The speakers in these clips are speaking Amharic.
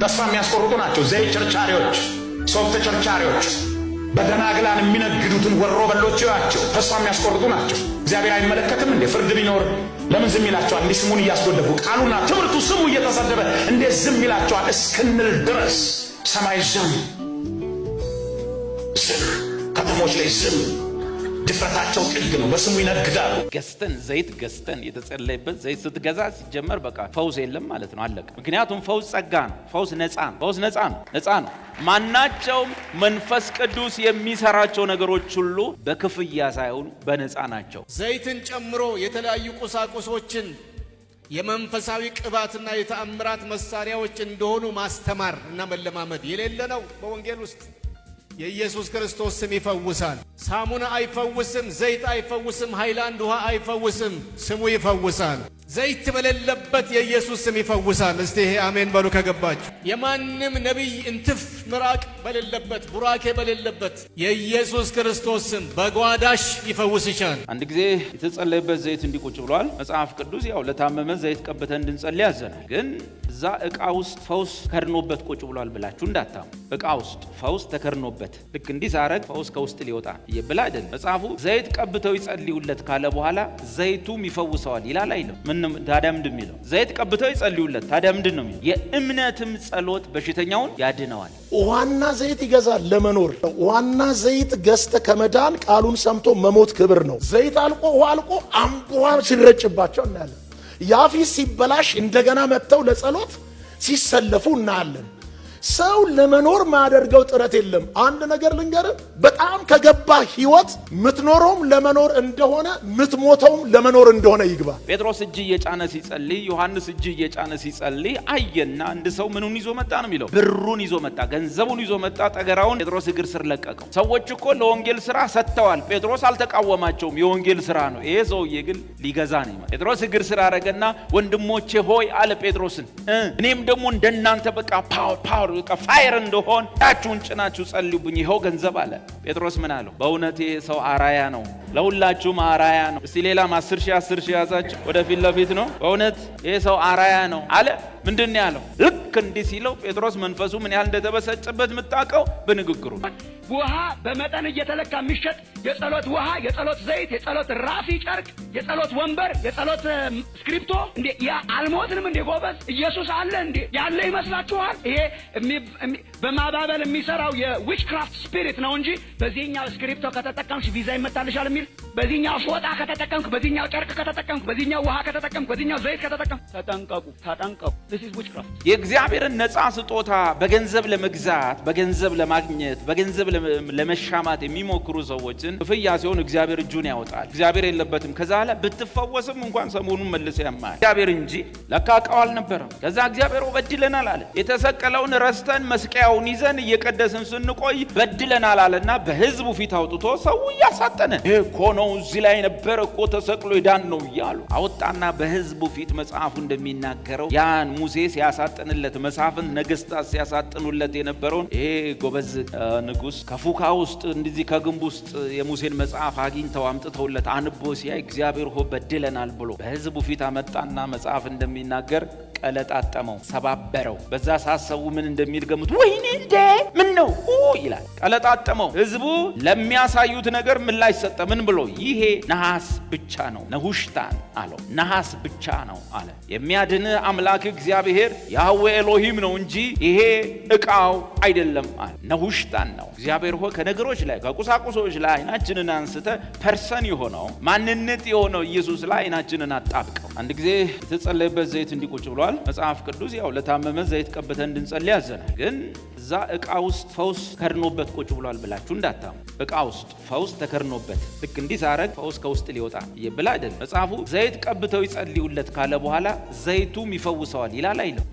ተስፋ የሚያስቆርጡ ናቸው። ዘይት ቸርቻሪዎች፣ ሶፍት ቸርቻሪዎች፣ በደናግላን የሚነግዱትን ወሮ በሎች ያቸው ተስፋ የሚያስቆርጡ ናቸው። እግዚአብሔር አይመለከትም እንዴ? ፍርድ ቢኖር ለምን ዝም ይላቸዋል? እንዲህ ስሙን እያስጎደፉ ቃሉና ትምህርቱ ስሙ እየተሰደበ እንዴት ዝም ይላቸዋል እስክንል ድረስ ሰማይ ዝም፣ ከተሞች ላይ ዝም። ድፍረታቸው ጥግ ነው። በስሙ ይነግዳሉ። ዘይት ገዝተን የተጸለየበት ዘይት ስትገዛ ሲጀመር በቃ ፈውስ የለም ማለት ነው። አለቀ። ምክንያቱም ፈውስ ጸጋ ነው። ፈውስ ነፃ ነው። ፈውስ ነፃ ነው። ማናቸውም መንፈስ ቅዱስ የሚሰራቸው ነገሮች ሁሉ በክፍያ ሳይሆኑ በነፃ ናቸው። ዘይትን ጨምሮ የተለያዩ ቁሳቁሶችን የመንፈሳዊ ቅባትና የተአምራት መሳሪያዎች እንደሆኑ ማስተማር እና መለማመድ የሌለ ነው። በወንጌል ውስጥ የኢየሱስ ክርስቶስ ስም ይፈውሳል። ሳሙና አይፈውስም፣ ዘይት አይፈውስም፣ ሃይላንድ ውሃ አይፈውስም። ስሙ ይፈውሳል። ዘይት በሌለበት የኢየሱስ ስም ይፈውሳል። እስቲ ይሄ አሜን በሉ ከገባችሁ። የማንም ነቢይ እንትፍ ምራቅ በሌለበት ቡራኬ በሌለበት የኢየሱስ ክርስቶስ ስም በጓዳሽ ይፈውስሻል። አንድ ጊዜ የተጸለየበት ዘይት እንዲቆጭ ብሏል መጽሐፍ ቅዱስ። ያው ለታመመ ዘይት ቀብተን እንድንጸልይ ያዘናል። ግን እዛ ዕቃ ውስጥ ፈውስ ከርኖበት ቁጭ ብሏል ብላችሁ እንዳታሙ። ዕቃ ውስጥ ፈውስ ተከርኖበት ልክ እንዲህ ሳረግ ፈውስ ከውስጥ ሊወጣ ይብላ አይደል? መጽሐፉ ዘይት ቀብተው ይጸልዩለት ካለ በኋላ ዘይቱም ይፈውሰዋል ይላል አይደል? ታዲያ ምንድን ነው? ዘይት ቀብተው ይጸልዩለት ታዲያ ምንድን ነው? የእምነትም ጸሎት በሽተኛውን ያድነዋል። ዋና ዘይት ይገዛል ለመኖር። ዋና ዘይት ገዝተ ከመዳን ቃሉን ሰምቶ መሞት ክብር ነው። ዘይት አልቆ ውሃ አልቆ አምቧ ሲረጭባቸው እናያለን። ያፊስ ሲበላሽ እንደገና መጥተው ለጸሎት ሲሰለፉ እናያለን። ሰው ለመኖር ማደርገው ጥረት የለም። አንድ ነገር ልንገር፣ በጣም ከገባ ህይወት ምትኖረውም ለመኖር እንደሆነ ምትሞተውም ለመኖር እንደሆነ ይግባ። ጴጥሮስ እጅ እየጫነ ሲጸልይ፣ ዮሐንስ እጅ እየጫነ ሲጸልይ አየና አንድ ሰው ምኑን ይዞ መጣ ነው የሚለው? ብሩን ይዞ መጣ፣ ገንዘቡን ይዞ መጣ። ጠገራውን ጴጥሮስ እግር ስር ለቀቀው። ሰዎች እኮ ለወንጌል ስራ ሰጥተዋል። ጴጥሮስ አልተቃወማቸውም። የወንጌል ስራ ነው። ይሄ ሰውዬ ግን ሊገዛ ነው። ጴጥሮስ እግር ስር አረገና ወንድሞቼ ሆይ አለ ጴጥሮስን፣ እኔም ደግሞ እንደናንተ በቃ ፓወር ፋየር እንደሆን ታችሁን ጭናችሁ ጸልዩብኝ፣ ይኸው ገንዘብ አለ። ጴጥሮስ ምን አለው? በእውነት ይሄ ሰው አራያ ነው፣ ለሁላችሁም አራያ ነው። እስቲ ሌላም 10,000 ያዛችሁ ወደፊት ለፊት ነው። በእውነት ይሄ ሰው አራያ ነው አለ። ምንድን ነው ያለው? ልክ እንዲህ ሲለው ጴጥሮስ መንፈሱ ምን ያህል እንደተበሰጨበት የምታውቀው በንግግሩ። ውሃ በመጠን እየተለካ የሚሸጥ የጸሎት ውሃ፣ የጸሎት ዘይት፣ የጸሎት ራፊ ጨርቅ፣ የጸሎት ወንበር፣ የጸሎት ስክሪፕቶ። እንዴ ያ አልሞትንም እንዴ ጎበዝ? ኢየሱስ አለ እንዴ? ያለ ይመስላችኋል? ይሄ በማባበል የሚሰራው የዊችክራፍት ስፒሪት ነው እንጂ በዚህኛው ስክሪፕቶ ከተጠቀምሽ ቪዛ ይመታልሻል የሚል፣ በዚህኛው ፎጣ ከተጠቀምክ፣ በዚህኛው ጨርቅ ከተጠቀምክ፣ በዚህኛው ውሃ ከተጠቀምክ፣ በዚህኛው ዘይት ከተጠቀምክ ተጠንቀቁ። this is witchcraft። የእግዚአብሔርን ነፃ ስጦታ በገንዘብ ለመግዛት፣ በገንዘብ ለማግኘት፣ በገንዘብ ለመሻማት የሚሞክሩ ሰዎችን ክፍያ ሲሆን እግዚአብሔር እጁን ያወጣል። እግዚአብሔር የለበትም። ከዛ ላይ ብትፈወስም እንኳን ሰሞኑን መልሰ ያማል እግዚአብሔር እንጂ ለካ ዕቃው አልነበረም። ከዛ እግዚአብሔር በድለናል አለ። የተሰቀለውን ረስተን መስቀያውን ይዘን እየቀደስን ስንቆይ በድለናል አለና በህዝቡ ፊት አውጥቶ ሰው እያሳጠነ እኮ ነው እዚህ ላይ ነበር እኮ ተሰቅሎ ይዳን ነው እያሉ አወጣና በህዝቡ ፊት መጽሐፉ እንደሚናገረው ያን ሙሴ ሲያሳጥንለት፣ መሳፍንት ነገስታት ሲያሳጥኑለት የነበረውን ይሄ ጎበዝ ንጉስ ከፉካ ውስጥ እንደዚህ ከግንብ ውስጥ የሙሴን መጽሐፍ አግኝተው አምጥተውለት አንቦ ሲያይ እግዚአብሔር በድለናል ብሎ በህዝቡ ፊት አመጣና መጽሐፍ እንደሚናገር ቀለጣጠመው፣ ሰባበረው። በዛ ሳሰቡ ምን እንደሚል ገምቱ። ወይኔ እንዴ ምን ነው ይላል። ቀለጣጠመው። ህዝቡ ለሚያሳዩት ነገር ምላሽ ሰጠ። ምን ብሎ? ይሄ ነሐስ ብቻ ነው፣ ነሁሽታን አለው። ነሐስ ብቻ ነው አለ። የሚያድን አምላክ እግዚአብሔር ያህዌ ኤሎሂም ነው እንጂ ይሄ ዕቃው አይደለም አለ። ነሁሽታን ነው። እግዚአብሔር ከነገሮች ላይ ከቁሳቁሶች ላይ አይናችንን አንስተ ፐርሰን የሆነው ማንነት የሆነው ኢየሱስ ላይ አይናችንን አጣብቀው። አንድ ጊዜ የተጸለየበት ዘይት እንዲቆጭ ብሏል መጽሐፍ ቅዱስ። ያው ለታመመ ዘይት ቀብተን እንድንጸልይ ያዘናል። ግን እዛ ዕቃ ውስጥ ፈውስ ከርኖበት ቁጭ ብሏል ብላችሁ እንዳታሙ። ዕቃ ውስጥ ፈውስ ተከርኖበት ልክ እንዲህ ሳረግ ፈውስ ከውስጥ ሊወጣ ይብላ አይደል? መጽሐፉ ዘይት ቀብተው ይጸልዩለት ካለ በኋላ ዘይቱም ይፈውሰዋል ይላል አይደል?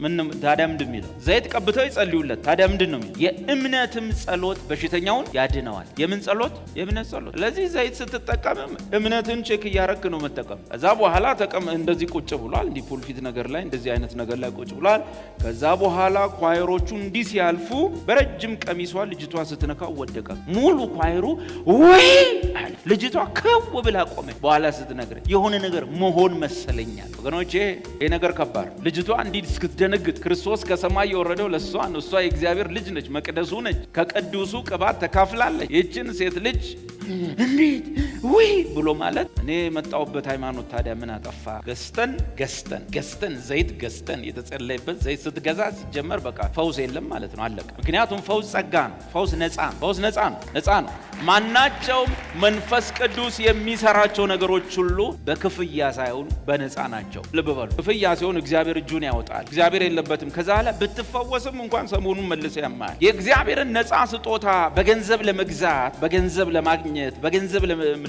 ታዲያ ምንድን ነው? ዘይት ቀብተው ይጸልዩለት ታዲያ ምንድን ነው? የእምነትም ጸሎት በሽተኛውን ያድነዋል። የምን ጸሎት? የእምነት ጸሎት። ስለዚህ ዘይት ስትጠቀምም እምነትን ቼክ እያረክ ነው መጠቀም። ከዛ በኋላ እንደዚህ ቁጭ ብሏል፣ እንዲህ ፑልፊት ነገር ላይ እንደዚህ አይነት ነገር ላይ ቁጭ ብሏል። ከዛ በኋላ ኳየሮቹ እንዲህ ሲያልፉ በረጅም ቀሚሷ ልጅቷ ስትነካው ወደቀ። ሙሉ ኳየሩ ወይ ልጅቷ ከው ብላ ቆመች። በኋላ ስትነግረኝ የሆነ ነገር መሆን መሰለኛል። ወገኖቼ ይሄ ነገር ከባድ። ልጅቷ እንዲህ እስክትደነግጥ ክርስቶስ ከሰማይ የወረደው ለሷ ነው። እሷ የእግዚአብሔር ልጅ ነች፣ መቅደሱ ነች፣ ከቅዱሱ ቅባት ተካፍላለች። ይህችን ሴት ልጅ እንዴት ወይ ብሎ ማለት እኔ መጣውበት ሃይማኖት ታዲያ ምን አጠፋ? ገዝተን ዘይት ገዝተን የተጸለየበት ዘይት ስትገዛ ሲጀመር በቃ ፈውስ የለም ማለት ነው፣ አለቀ። ምክንያቱም ፈውስ ጸጋ ነው። ፈውስ ነፃ ነው። ማናቸውም መንፈስ ቅዱስ የሚሰራቸው ነገሮች ሁሉ በክፍያ ሳይሆን በነፃ ናቸው። ልብ በሉ። ክፍያ ሲሆን እግዚአብሔር እጁን ያወጣል። እግዚአብሔር የለበትም። ከዛ ላይ ብትፈወስም እንኳን ሰሞኑን መልሶ ያማል። የእግዚአብሔርን ነፃ ስጦታ በገንዘብ ለመግዛት፣ በገንዘብ ለማግኘት፣ በገንዘብ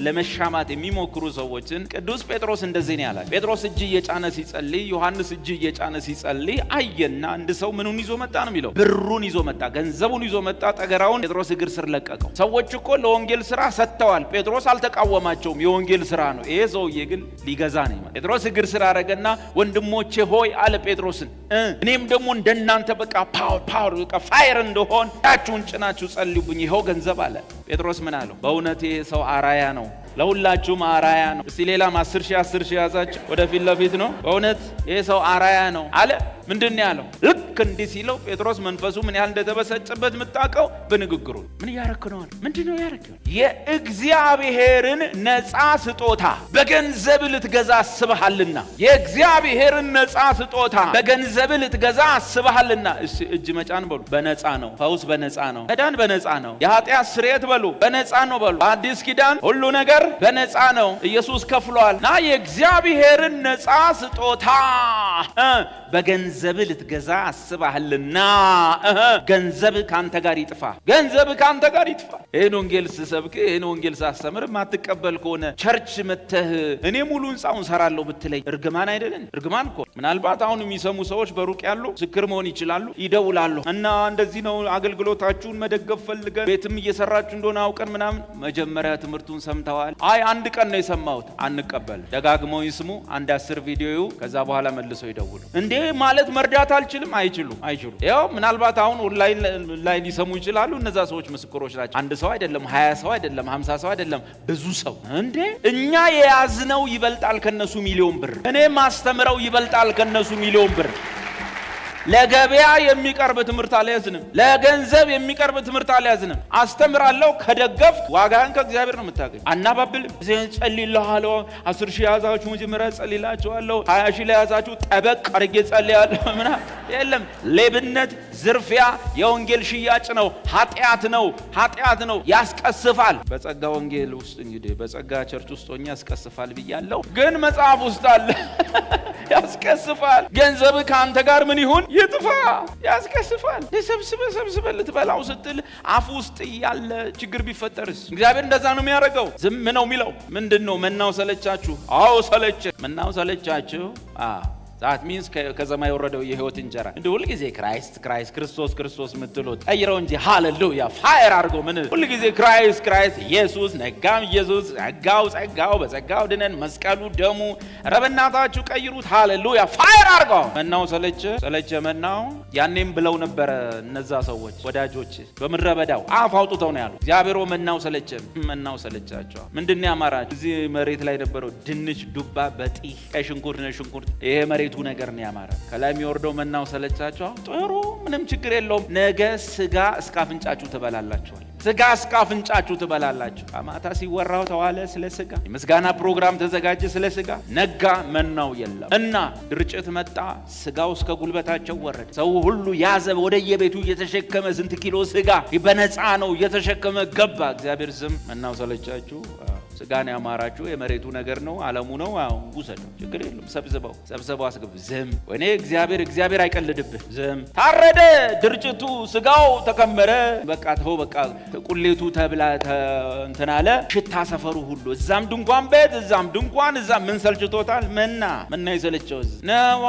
ለመሻማት የሚሞክሩ ሰዎችን ቅዱስ ጴጥሮስ እንደዚህ ነው ያላቸው። ጴጥሮስ እጅ እየጫነ ሲጸልይ፣ ዮሐንስ እጅ እየጫነ ሲጸልይ አየና አንድ ሰው ምኑን ይዞ መጣ ነው የሚለው? ብሩን ይዞ መጣ፣ ገንዘቡን ይዞ መጣ። ጠገራውን ጴጥሮስ እግር ስር ለቀቀው። ሰዎች እኮ ለወንጌል ስራ ሰጥተዋል። ጴጥሮስ አልተቃወማቸውም። የወንጌል ስራ ነው። ይሄ ሰውዬ ግን ሊገዛ ነው ማለት። ጴጥሮስ እግር ስር አረገና ወንድሞቼ ሆይ አለ ጴጥሮስን፣ እኔም ደግሞ እንደናንተ በቃ ፓወር በቃ ፋየር እንደሆን ታችሁን ጭናችሁ ጸልዩብኝ፣ ይኸው ገንዘብ አለ። ጴጥሮስ ምን አለው? በእውነት ይሄ ሰው አራያ ነው፣ ለሁላችሁም አራያ ነው። እስቲ ሌላም 10 ሺህ ያዛችሁ ወደፊት ለፊት ነው። በእውነት ይሄ ሰው አራያ ነው አለ። ምንድን ነው ያለው? ልክ እንዲህ ሲለው ጴጥሮስ መንፈሱ ምን ያህል እንደተበሰጨበት የምታውቀው በንግግሩ። ምን እያረክ ነው አለ። ምንድን ነው ያረከው? የእግዚአብሔርን ነፃ ስጦታ በገንዘብ ልትገዛ አስበሃልና፣ የእግዚአብሔርን ነፃ ስጦታ በገንዘብ ልትገዛ አስበሃልና። እጅ መጫን በሉ፣ በነፃ ነው። ፈውስ በነፃ ነው። መዳን በነፃ ነው። የኃጢአት ስርየት በሉ፣ በነፃ ነው በሉ። አዲስ ኪዳን ሁሉ ነገር በነፃ ነው። ኢየሱስ ከፍሏል። ና የእግዚአብሔርን ነፃ ስጦታ በገንዘብ ልትገዛ አስበሃልና ገንዘብ ካንተ ጋር ይጥፋ። ይህን ወንጌል ስሰብክ፣ ይህን ወንጌል ሳስተምር ማትቀበል ከሆነ ቸርች መተህ እኔ ሙሉ ህንፃውን ሰራለሁ ብትለኝ እርግማን አይደለን? እርግማን እኮ። ምናልባት አሁን የሚሰሙ ሰዎች በሩቅ ያሉ ምስክር መሆን ይችላሉ። ይደውላሉ እና እንደዚህ ነው አገልግሎታችሁን መደገፍ ፈልገን ቤትም እየሰራችሁ እንደሆነ አውቀን ምናምን። መጀመሪያ ትምህርቱን ሰምተዋል? አይ አንድ ቀን ነው የሰማሁት። አንቀበል። ደጋግመው ይስሙ። አንድ 10 ቪዲዮ ከዛ በኋላ መልሰው ይደውሉ። እንዴ ማለት መርዳት አልችልም? አይችሉ። ያው ምናልባት አሁን ኦንላይን ላይ ሊሰሙ ይችላሉ። እነዛ ሰዎች ምስክሮች ናቸው። አንድ ሰው አይደለም፣ 20 ሰው አይደለም፣ 50 ሰው አይደለም፣ ብዙ ሰው። እንዴ እኛ የያዝነው ይበልጣል ከነሱ ሚሊዮን ብር። እኔ ማስተምረው ይበልጣል ከነሱ ሚሊዮን ብር። ለገበያ የሚቀርብ ትምህርት አልያዝንም። ለገንዘብ የሚቀርብ ትምህርት አልያዝንም። አስተምራለሁ። ከደገፍ ዋጋን ከእግዚአብሔር ነው የምታገኝ። አናባብልም። እዚህን ጸልይልሃለሁ። 10 ሺህ ያዛችሁ መጀመሪያ ጸልይላችኋለሁ። 20 ሺህ ላይ ያዛችሁ ጠበቅ አድርጌ ጸልያለሁ ምናምን የለም። ሌብነት፣ ዝርፊያ የወንጌል ሽያጭ ነው። ኃጢአት ነው። ያስቀስፋል። በጸጋ ወንጌል ውስጥ እንግዲህ በጸጋ ቸርች ውስጥ ሆኜ ያስቀስፋል ብያለሁ፣ ግን መጽሐፍ ውስጥ አለ ያስቀስፋል። ገንዘብ ከአንተ ጋር ምን ይሁን ይጥፋ። ያስቀስፋል። ሰብስበ ልትበላው ስትል አፍ ውስጥ ያለ ችግር ቢፈጠርስ? እግዚአብሔር እንደዛ ነው የሚያደርገው። ዝም ነው የሚለው። ምንድነው? መናው ሰለቻችሁ? አዎ ሰለቸ። መናው ሰለቻችሁ? ዛት ሚንስ ከሰማይ የወረደው የህይወት እንጀራ። እንደ ሁሉ ጊዜ ክራይስት ክርስቶስ የምትሉት ቀይረው እንጂ ሃሌሉያ ፋየር አድርጎ ምን ሁሉ ጊዜ ክራይስት ኢየሱስ ነጋም ኢየሱስ ጸጋው በጸጋው ድነን መስቀሉ ደሙ ረበናታችሁ ቀይሩት። ሃሌሉያ ፋየር አድርጎ። መናው ሰለቸ መናው። ያኔም ብለው ነበረ እነዛ ሰዎች ወዳጆች በምድረ በዳው አፍ አውጥተው ነው ያሉ። እግዚአብሔር መናው ሰለቻቸው። ምንድነው ያማራችሁ? እዚህ መሬት ላይ ነበረው ድንች፣ ዱባ፣ በጢ፣ ቀይ ሽንኩርት ይሄ መሬት ነገር ነው ያማረ። ከላይ የሚወርደው መናው ሰለቻችሁ። ጥሩ ምንም ችግር የለውም። ነገ ስጋ እስከ አፍንጫችሁ ትበላላችሁ። አማታ ሲወራው ተዋለ ስለ ስጋ። የምስጋና ፕሮግራም ተዘጋጀ ስለ ስጋ። ነጋ መናው የለም እና ድርጭት መጣ። ስጋው እስከ ጉልበታቸው ወረደ። ሰው ሁሉ ያዘ ወደ የቤቱ እየተሸከመ ስንት ኪሎ ስጋ በነፃ ነው እየተሸከመ ገባ። እግዚአብሔር ስም መናው ሰለቻችሁ። ስጋን ያማራችሁ የመሬቱ ነገር ነው፣ ዓለሙ ነው። ውሰደው፣ ችግር የለም። ሰብስበው አስገብ። ዝም ወኔ እግዚአብሔር አይቀልድብህ። ዝም ታረደ ድርጭቱ፣ ስጋው ተከመረ። በቃ ተው፣ በቃ ቁሌቱ ተብላ እንትን አለ። ሽታ ሰፈሩ ሁሉ እዛም ድንኳን ቤት እዛም ድንኳን እዛም ምን ሰልችቶታል? መና ይሰለቸው ነው።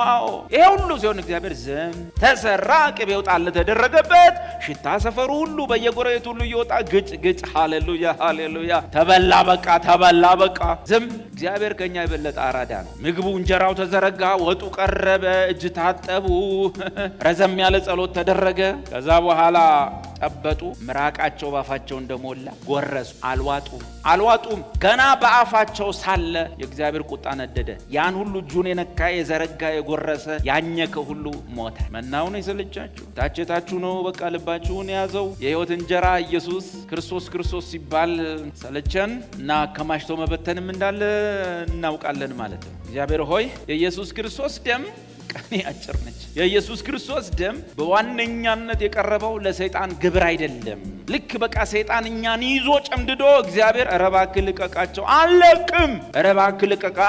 ይሄ ሁሉ ሲሆን እግዚአብሔር ዝም ተሰራ። ቅቤው ጣል ተደረገበት። ሽታ ሰፈሩ ሁሉ በየጎረቤቱ ሁሉ እየወጣ ግጭ። ሃሌሉያ ተበላ በቃ ዝም። እግዚአብሔር ከኛ የበለጠ አራዳ ነው። ምግቡ እንጀራው ተዘረጋ፣ ወጡ ቀረበ፣ እጅ ታጠቡ፣ ረዘም ያለ ጸሎት ተደረገ። ከዛ በኋላ ጨበጡ፣ ምራቃቸው ባፋቸው እንደሞላ ጎረሱ፣ አልዋጡም። ገና በአፋቸው ሳለ የእግዚአብሔር ቁጣ ነደደ። ያን ሁሉ እጁን የነካ የዘረጋ የጎረሰ ያኘከ ሁሉ ሞተ። መናውን የሰለቻችሁ ታችታችሁ ነው በቃ ልባችሁን ያዘው። የሕይወት እንጀራ ኢየሱስ ክርስቶስ ሲባል ሰለቸን እና ከማሽቶ መበተንም እንዳለ እናውቃለን ማለት ነው። እግዚአብሔር ሆይ የኢየሱስ ክርስቶስ ደም ቀኔ አጭር ነች። የኢየሱስ ክርስቶስ ደም በዋነኛነት የቀረበው ለሰይጣን ግብር አይደለም። ልክ በቃ ሰይጣን እኛን ይዞ ጨምድዶ እግዚአብሔር እባክህ ልቀቃቸው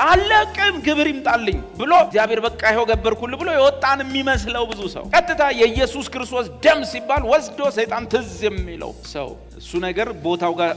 አለቅም ግብር ይምጣልኝ ብሎ እግዚአብሔር በቃ ይኸው ገበርኩልህ ብሎ የወጣን የሚመስለው ብዙ ሰው ቀጥታ የኢየሱስ ክርስቶስ ደም ሲባል ወስዶ ሰይጣን ትዝ የሚለው ሰው እሱ ነገር ቦታው ጋር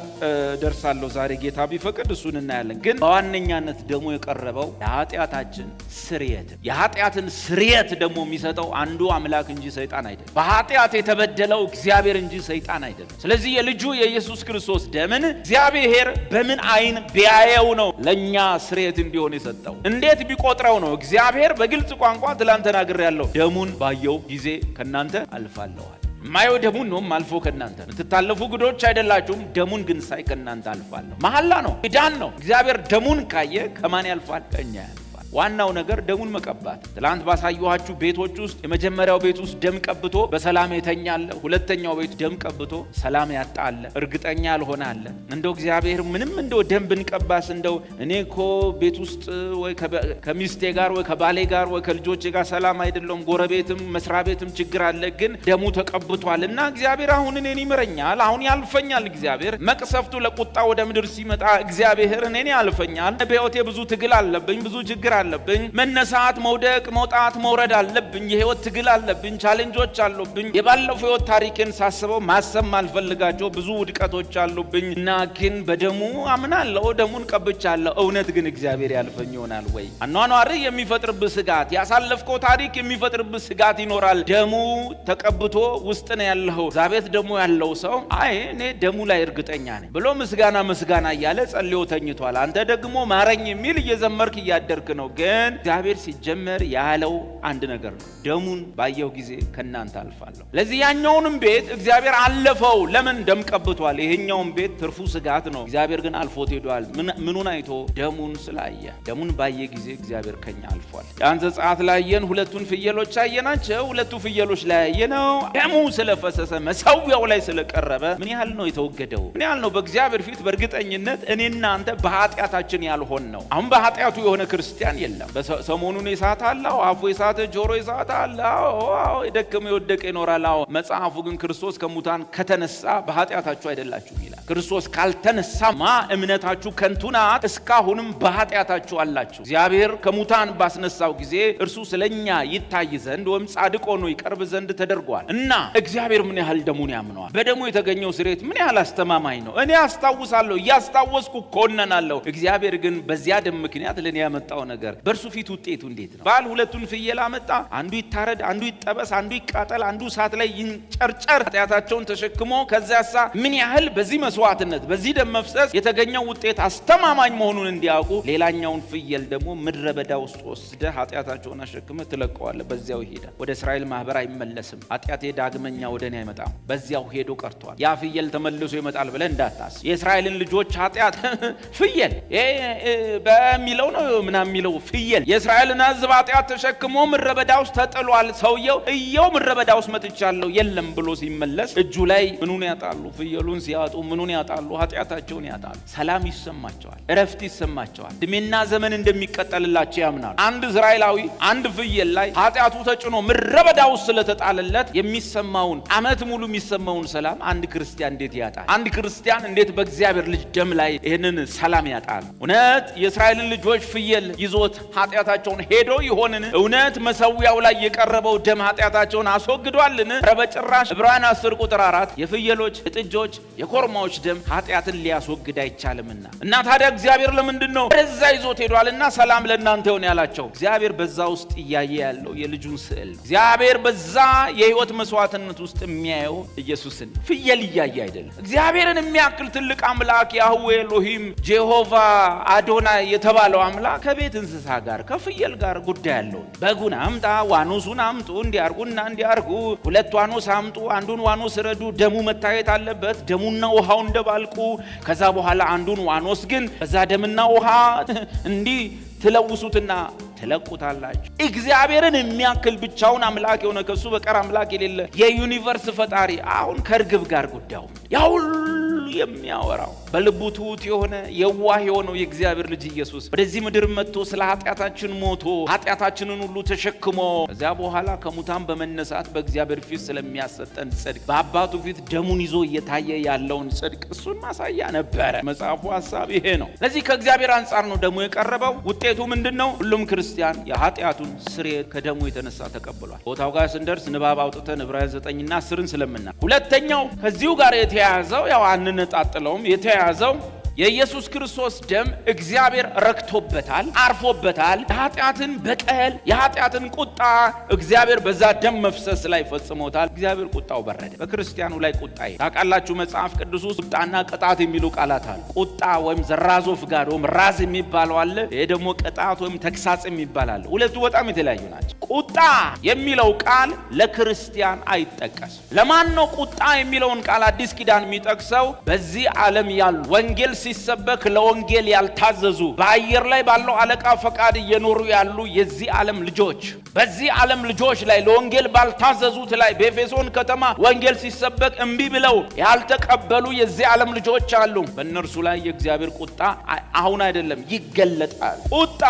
ደርሳለሁ ዛሬ ጌታ ቢፈቅድ እሱን እናያለን። ግን በዋነኛነት ደሙ የቀረበው ለኃጢአታችን ስርየት፣ የኃጢአትን ስርየት ደግሞ የሚሰጠው አንዱ አምላክ እንጂ ሰይጣን አይደለም። በኃጢአት የተበደለው እግዚአብሔር እንጂ ሰይጣን አይደለም። ስለዚህ የልጁ የኢየሱስ ክርስቶስ ደምን እግዚአብሔር በምን አይን ቢያየው ነው ለኛ ስርየት እንዲሆን የሰጠው? እንዴት ቢቆጥረው ነው? እግዚአብሔር በግልጽ ቋንቋ ትላንት ተናግሬያለሁ። ደሙን ባየው ጊዜ ከናንተ አልፋለሁ። ማየው ደሙን ነው አልፎ ከናንተ የምትታለፉ ግዶች አይደላችሁም። ደሙን ግን ሳይ ከናንተ አልፋለሁ። መሐላ ነው፣ ኪዳን ነው። እግዚአብሔር ደሙን ካየ ከማን ያልፋል? ከኛ ያልፋል። ዋናው ነገር ደሙን መቀባት። ትላንት ባሳየኋችሁ ቤቶች ውስጥ የመጀመሪያው ቤት ውስጥ ደም ቀብቶ በሰላም የተኛለ፣ ሁለተኛው ቤት ደም ቀብቶ ሰላም ያጣለ፣ እርግጠኛ ያልሆነ አለ። እንደው እግዚአብሔር ምንም እንደው ደም ብንቀባስ እንደው እኔ እኮ ቤት ውስጥ ወይ ከሚስቴ ጋር ወይ ከባሌ ጋር ወይ ከልጆቼ ጋር ሰላም አይደለም፣ ጎረቤትም መስሪያ ቤትም ችግር አለ፣ ግን ደሙ ተቀብቷልና እግዚአብሔር አሁን እኔን ይምረኛል፣ አሁን ያልፈኛል። እግዚአብሔር መቅሰፍቱ ለቁጣ ወደ ምድር ሲመጣ እግዚአብሔር እኔን ያልፈኛል። በሕይወቴ ብዙ ትግል አለብኝ፣ ብዙ ችግር አለብኝ፣ መነሳት መውደቅ መውጣት መውረድ አለብኝ፣ የህይወት ትግል አለብኝ፣ ቻሌንጆች አሉብኝ። የባለፈው ህይወት ታሪክን ሳስበው ማሰብ ማልፈልጋቸው ብዙ ውድቀቶች አሉብኝ እና ግን በደሙ አምናለሁ፣ ደሙን ቀብቻለሁ። እውነት ግን እግዚአብሔር ያልፈኝ ይሆናል ወይ? አኗኗር የሚፈጥርብህ ስጋት፣ ያሳለፍከው ታሪክ የሚፈጥርብህ ስጋት ይኖራል። ደሙ ተቀብቶ ውስጥ ነው ያለው። ዛቤት ደሙ ያለው ሰው አይ እኔ ደሙ ላይ እርግጠኛ ነኝ ብሎ ምስጋና እያለ ጸልዮ ተኝቷል። አንተ ደግሞ ማረኝ የሚል እየዘመርክ እያደርክ ነው። ግን እግዚአብሔር ሲጀመር ያለው አንድ ነገር ነው፣ ደሙን ባየው ጊዜ ከናንተ አልፋለሁ። ለዚህ ያኛውንም ቤት እግዚአብሔር አለፈው። ለምን? ደም ቀብቷል። ይሄኛውን ቤት ትርፉ ስጋት ነው። እግዚአብሔር ግን አልፎት ሄዷል። ምኑን አይቶ? ደሙን ስላየ። ደሙን ባየ ጊዜ እግዚአብሔር ከኛ አልፏል። ያን ዘጸአት ላየን ሁለቱን ፍየሎች አየናቸው። ሁለቱ ፍየሎች ላይ ያየነው ደሙ ስለፈሰሰ መሰዊያው ላይ ስለቀረበ ምን ያህል ነው የተወገደው? ምን ያህል ነው በእግዚአብሔር ፊት በእርግጠኝነት እኔና አንተ በኃጢአታችን ያልሆን ነው። አሁን በኃጢአቱ የሆነ ክርስቲያን የለም። ሰሞኑን የሳተ አለ፣ አፉ የሳተ ጆሮ የሳተ አለ፣ የደከመ የወደቀ ይኖራል። መጽሐፉ ግን ክርስቶስ ከሙታን ከተነሳ በኃጢአታችሁ አይደላችሁም ይላል። ክርስቶስ ካልተነሳማ እምነታችሁ ከንቱ ናት፣ እስካሁንም በኃጢአታችሁ አላችሁ። እግዚአብሔር ከሙታን ባስነሳው ጊዜ እርሱ ስለኛ ይታይ ዘንድ ወይም ጻድቅ ሆኖ ይቀርብ ዘንድ ተደርጓል እና እግዚአብሔር ምን ያህል ደሙን ያምነዋል። በደሙ የተገኘው ስርየት ምን ያህል አስተማማኝ ነው። እኔ አስታውሳለሁ፣ እያስታወስኩ ኮነናለሁ። እግዚአብሔር ግን በዚያ ደም ምክንያት ለኔ ያመጣው ነገር በእርሱ ፊት ውጤቱ እንዴት ነው? ባል ሁለቱን ፍየል አመጣ። አንዱ ይታረድ፣ አንዱ ይጠበስ፣ አንዱ ይቃጠል፣ አንዱ እሳት ላይ ይንጨርጨር። ኃጢአታቸውን ተሸክሞ ከዚያሳ ምን ያህል በዚህ መስዋዕትነት በዚህ ደም መፍሰስ የተገኘው ውጤት አስተማማኝ መሆኑን እንዲያውቁ ሌላኛውን ፍየል ደግሞ ምድረ በዳ ውስጥ ወስደህ ኃጢአታቸውን አሸክመ ትለቀዋለህ። በዚያው ይሄዳል። ወደ እስራኤል ማህበር አይመለስም። ኃጢአቴ ዳግመኛ ወደ እኔ አይመጣም። በዚያው ሄዶ ቀርቷል። ያ ፍየል ተመልሶ ይመጣል ብለህ እንዳታስብ። የእስራኤልን ልጆች ኃጢአት ፍየል በሚለው ነው ምናምን የሚለው ፍየል የእስራኤልን ሕዝብ ኃጢአት ተሸክሞ ምድረ በዳ ውስጥ ተጥሏል። ሰውየው እየው ምድረ በዳ ውስጥ መጥቻለሁ የለም ብሎ ሲመለስ እጁ ላይ ምኑን ያጣሉ? ፍየሉን ሲያጡ ምኑን ያጣሉ? ኃጢአታቸውን ያጣሉ። ሰላም ይሰማቸዋል፣ እረፍት ይሰማቸዋል። እድሜና ዘመን እንደሚቀጠልላቸው ያምናሉ። አንድ እስራኤላዊ አንድ ፍየል ላይ ኃጢአቱ ተጭኖ ምድረ በዳ ውስጥ ስለተጣለለት የሚሰማውን ዓመት ሙሉ የሚሰማውን ሰላም አንድ ክርስቲያን እንዴት ያጣል? አንድ ክርስቲያን እንዴት በእግዚአብሔር ልጅ ደም ላይ ይህንን ሰላም ያጣል? እውነት የእስራኤልን ልጆች ፍየል ይዞት ኃጢአታቸውን ሄዶ ይሆንን? እውነት መሰዊያው ላይ የቀረበው ደም ኃጢአታቸውን አስወግዷልን? ኧረ በጭራሽ። ዕብራውያን 10 ቁጥር 4 የፍየሎች የጥጆች የኮርማዎች ደም ኃጢአትን ሊያስወግድ አይቻልምና እና ታዲያ እግዚአብሔር ለምንድነው ወደዛ ይዞት ሄዷልና ሰላም ለእናንተ ይሁን ያላቸው? እግዚአብሔር በዛ ውስጥ እያየ ያለው የልጁን ስዕል ነው። እግዚአብሔር በዛ የህይወት መስዋዕትነት ውስጥ የሚያየው ኢየሱስን ፍየል እያየ አይደለም። እግዚአብሔርን የሚያክል ትልቅ አምላክ ያህዌ ኤሎሂም ጄሆቫ አዶናይ የተባለው አምላክ ከቤት እንስሳ ጋር ከፍየል ጋር ጉዳይ ያለው። በጉን አምጣ፣ ዋኖሱን አምጡ፣ እንዲያርጉና እንዲያርጉ፣ ሁለት ዋኖስ አምጡ፣ አንዱን ዋኖስ ረዱ፣ ደሙ መታየት አለበት፣ ደሙና ውሃው እንደባልቁ። ከዛ በኋላ አንዱን ዋኖስ ግን በዛ ደምና ውሃ እንዲህ ትለውሱትና ትለቁታላችሁ። እግዚአብሔርን የሚያክል ብቻውን አምላክ የሆነ ከሱ በቀር አምላክ የሌለ የዩኒቨርስ ፈጣሪ አሁን ከርግብ ጋር ጉዳዩ ያው የሚያወራው በልቡ ትሑት የሆነ የዋህ የሆነው የእግዚአብሔር ልጅ ኢየሱስ ወደዚህ ምድር መጥቶ ስለ ኃጢአታችን ሞቶ ኃጢአታችንን ሁሉ ተሸክሞ ከዚያ በኋላ ከሙታን በመነሳት በእግዚአብሔር ፊት ስለሚያሰጠን ጽድቅ በአባቱ ፊት ደሙን ይዞ እየታየ ያለውን ጽድቅ እሱን ማሳያ ነበረ። መጽሐፉ ሐሳብ ይሄ ነው። ለዚህ ከእግዚአብሔር አንጻር ነው ደሙ የቀረበው። ውጤቱ ምንድነው? ሁሉም ክርስቲያን የኃጢአቱን ስርየት ከደሙ የተነሳ ተቀብሏል። ቦታው ጋር ስንደርስ ንባብ አውጥተን ዕብራውያን 9ና 10ን ስለምና ሁለተኛው ከዚሁ ጋር የተያያዘው ያው አንነጣጥለውም የተያያዘው የኢየሱስ ክርስቶስ ደም እግዚአብሔር ረክቶበታል፣ አርፎበታል። የኃጢአትን በቀል የኃጢአትን ቁጣ እግዚአብሔር በዛ ደም መፍሰስ ላይ ፈጽሞታል። እግዚአብሔር ቁጣው በረደ። በክርስቲያኑ ላይ ቁጣ ታውቃላችሁ፣ መጽሐፍ ቅዱስ ውስጥ ቁጣና ቅጣት የሚሉ ቃላት አሉ። ቁጣ ወይም ዘራዞ ፍጋድ ወይም ራዝ የሚባለው አለ። ይሄ ደግሞ ቅጣት ወይም ተግሳጽ የሚባል አለ። ሁለቱ በጣም የተለያዩ ናቸው። ቁጣ የሚለው ቃል ለክርስቲያን አይጠቀስም። ለማን ነው ቁጣ የሚለውን ቃል አዲስ ኪዳን የሚጠቅሰው? በዚህ ዓለም ያሉ ወንጌል ሲሰበክ ለወንጌል ያልታዘዙ በአየር ላይ ባለው አለቃ ፈቃድ እየኖሩ ያሉ የዚህ ዓለም ልጆች በዚህ ዓለም ልጆች ላይ ለወንጌል ባልታዘዙት ላይ በኤፌሶን ከተማ ወንጌል ሲሰበክ እምቢ ብለው ያልተቀበሉ የዚህ ዓለም ልጆች አሉ። በእነርሱ ላይ የእግዚአብሔር ቁጣ አሁን አይደለም ይገለጣል። ቁጣ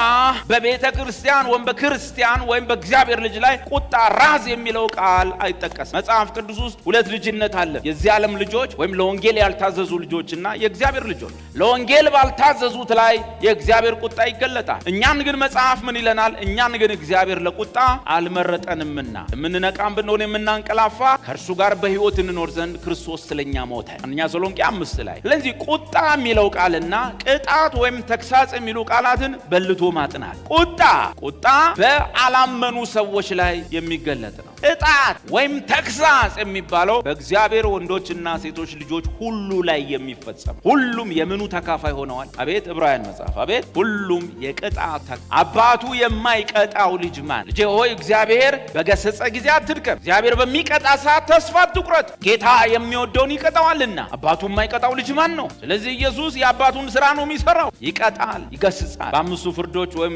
በቤተ ክርስቲያን ወይም በክርስቲያን ወይም በእግዚአብሔር ልጅ ላይ ቁጣ ራዝ የሚለው ቃል አይጠቀስም። መጽሐፍ ቅዱስ ውስጥ ሁለት ልጅነት አለ። የዚህ ዓለም ልጆች ወይም ለወንጌል ያልታዘዙ ልጆችና የእግዚአብሔር ልጆች። ለወንጌል ባልታዘዙት ላይ የእግዚአብሔር ቁጣ ይገለጣል። እኛን ግን መጽሐፍ ምን ይለናል? እኛን ግን እግዚአብሔር ለቁጣ አልመረጠንምና የምንነቃም ብንሆን የምናንቀላፋ ከእርሱ ጋር በሕይወት እንኖር ዘንድ ክርስቶስ ስለኛ ሞተ። አንደኛ ተሰሎንቄ 5 ላይ። ስለዚህ ቁጣ የሚለው ቃልና ቅጣት ወይም ተግሳጽ የሚሉ ቃላትን በልቶ ማጥናት። ቁጣ በአላመኑ ሰዎች ላይ የሚገለጥ ነው። ቅጣት ወይም ተግሳጽ የሚባለው በእግዚአብሔር ወንዶችና ሴቶች ልጆች ሁሉ ላይ የሚፈጸም ሁሉም የምኑ ተካፋይ ሆነዋል? አቤት ዕብራውያን መጽሐፍ አቤት! ሁሉም የቅጣት አባቱ የማይቀጣው ልጅ ማን? ልጄ ሆይ እግዚአብሔር በገሰጸ ጊዜ አትድከም፣ እግዚአብሔር በሚቀጣ ሰዓት ተስፋ አትቁረጥ። ጌታ የሚወደውን ይቀጣዋልና አባቱ የማይቀጣው ልጅ ማን ነው? ስለዚህ ኢየሱስ የአባቱን ስራ ነው የሚሰራው። ይቀጣል፣ ይገስጻል። በአምስቱ ፍርዶች ወይም